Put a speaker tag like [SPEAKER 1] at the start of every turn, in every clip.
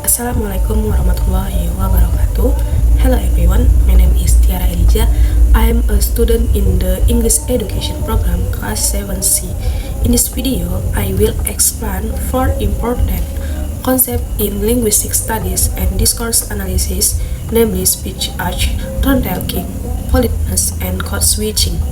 [SPEAKER 1] Assalamualaikum warahmatullahi wabarakatuh. Hello everyone, my name is Tiara Elijah. I am a student in the English Education Program Class 7C. In this video, I will explain four important concepts in linguistic studies and discourse analysis, namely speech arch, tone talking, politeness, and code switching.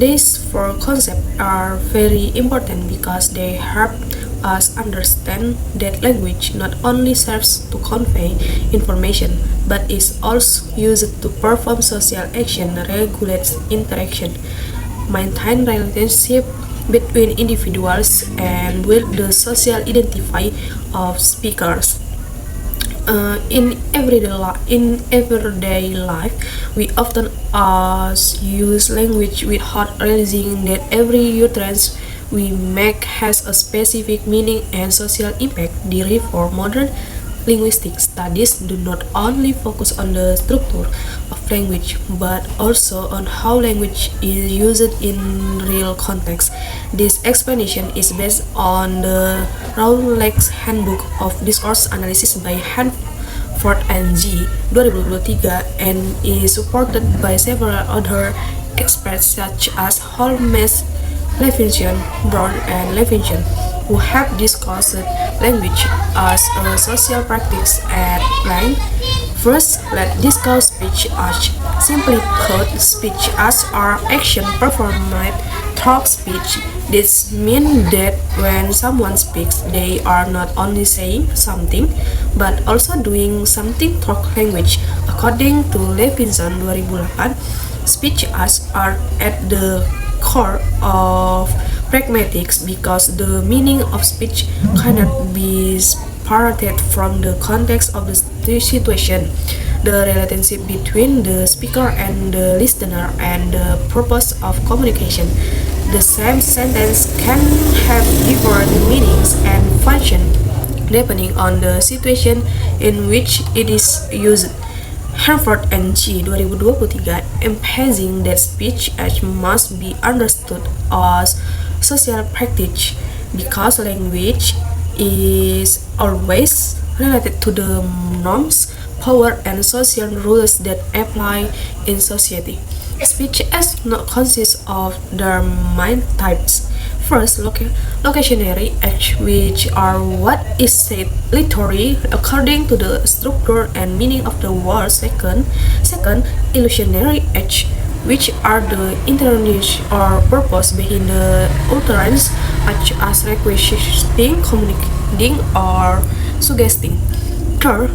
[SPEAKER 1] These four concepts are very important because they help us understand that language not only serves to convey information but is also used to perform social action, regulate interaction, maintain relationship between individuals, and build the social identity of speakers. In everyday life, we often use language without realizing that every utterance we make has a specific meaning and social impact. Therefore, modern linguistic studies do not only focus on the structure of language but also on how language is used in real context. This explanation is based on the Rowlatt's Handbook of Discourse Analysis by Hanford and G. 2023 and is supported by several other experts such as Holmes, Levinson, Brown, and Levinson, who have discussed language as a social practice at length. First, let's discuss speech arts. Simply put, speech arts are action performed through speech. This means that when someone speaks, they are not only saying something, but also doing something through language. According to Levinson 2008, speech arts are at the core of pragmatics because the meaning of speech cannot be separated from the context of the situation, the relationship between the speaker and the listener, and the purpose of communication. The same sentence can have different meanings and function depending on the situation in which it is used. Hanford and G. 2023 emphasizing that speech as must be understood as social practice because language is always related to the norms, power, and social rules that apply in society. Speech as consists of the main types. First, locutionary acts, which are what is said literally according to the structure and meaning of the word. Second, illusionary acts, which are the intention or purpose behind the utterance, such as requesting, communicating, or suggesting. Third,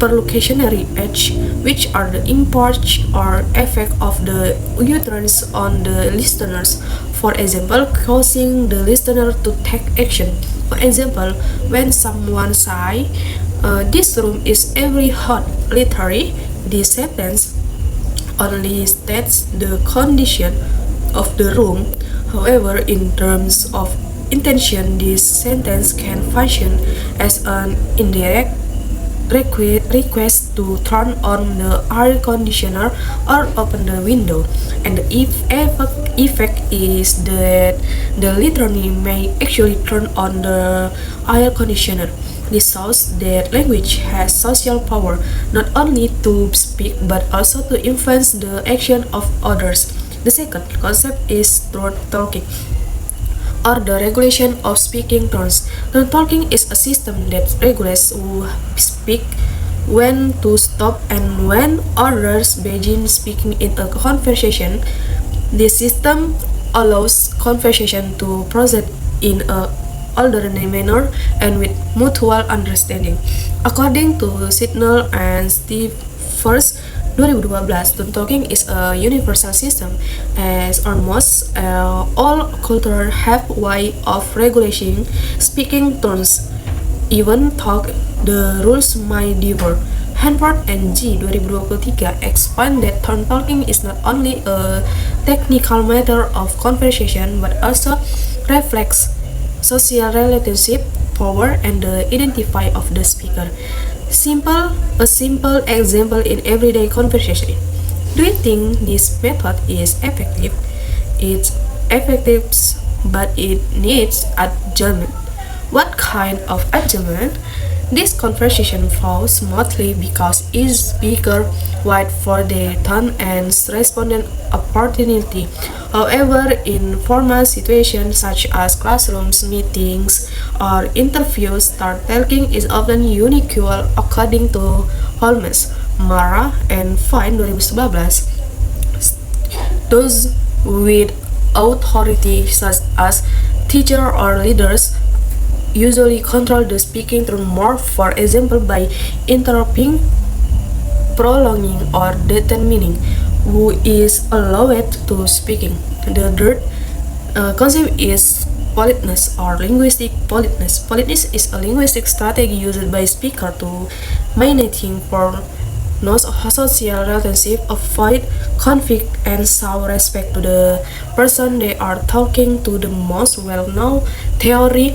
[SPEAKER 1] perlocutionary acts, which are the import or effect of the utterance on the listeners. For example, causing the listener to take action. For example, when someone says, "This room is very hot," literally, this sentence only states the condition of the room. However, in terms of intention, this sentence can function as an indirect request to turn on the air conditioner or open the window, and the effect is that the listener may actually turn on the air conditioner. This shows that language has social power not only to speak but also to influence the action of others. The second concept is tone talking, or the regulation of speaking tones. Tone talking is a system that regulates who speak, when to stop, and when others begin speaking in a conversation. This system allows conversation to proceed in a orderly manner and with mutual understanding. According to Sidnell and Stevens 2012, tone talking is a universal system as almost all cultures have way of regulating speaking tones. Even though the rules might differ. Hanford and G. 2023 explain that tone talking is not only a technical matter of conversation but also reflects social relationship, power, and the identity of the speaker. A simple example in everyday conversation. Do you think this method is effective? It's effective, but it needs adjustment. What kind of adjustment? This conversation flows smoothly because each speaker wait for their turn and respondent opportunity. However, in formal situations such as classrooms, meetings, or interviews, storytelling is often unequal according to Holmes, Mara, and Fine 2011. Those with authority, such as teachers or leaders, usually control the speaking through more, for example, by interrupting, prolonging, or determining who is allowed to speaking. The third concept is politeness or linguistic politeness. Politeness is a linguistic strategy used by speakers to maintain for no social relationship, avoid conflict, and show respect to the person they are talking to. The most well-known theory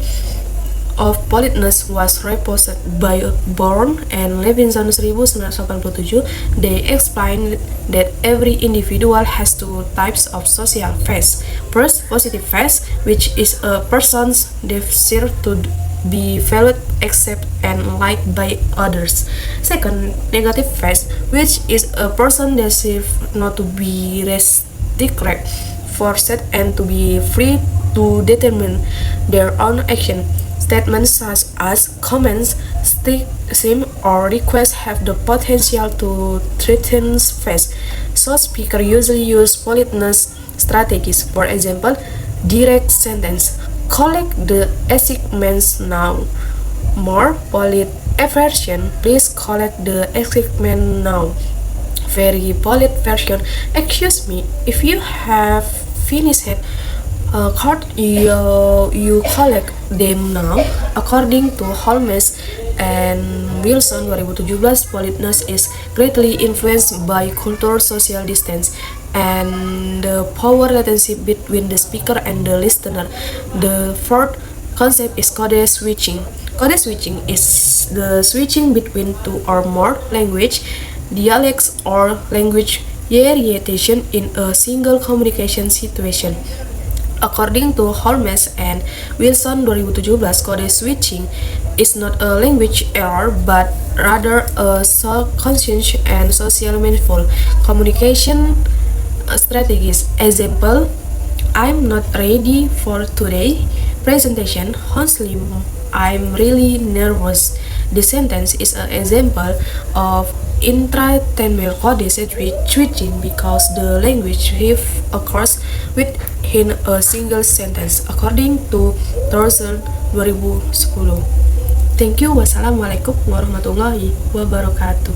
[SPEAKER 1] of politeness was proposed by Bourne and Levinson 1987. They explained that every individual has two types of social phase. First, positive phase, which is a person's desire to be valued, accepted, and liked by others. Second, negative phase, which is a person's desire not to be restricted, forced, and to be free to determine their own action. Statements such as comments, seem, or requests have the potential to threaten face. So speakers usually use politeness strategies. For example, direct sentence. Collect the assignments now. More polite version. Please collect the assignment now. Very polite version. Excuse me, if you have finished it, card you collect them now. According to Holmes and Wilson 2017, politeness is greatly influenced by culture, social distance, and the power relationship between the speaker and the listener. The fourth concept is code switching. Code switching is the switching between two or more language, dialects, or language variation in a single communication situation. According to Holmes and Wilson 2017, code switching is not a language error but rather a conscious and social meaningful communication strategies. Example, I'm not ready for today presentation. Honestly, I'm really nervous. The sentence is an example of intratemporal code switching because the language shift occurs within a single sentence, according to Thorson 2010. Thank you. Wassalamualaikum warahmatullahi wabarakatuh.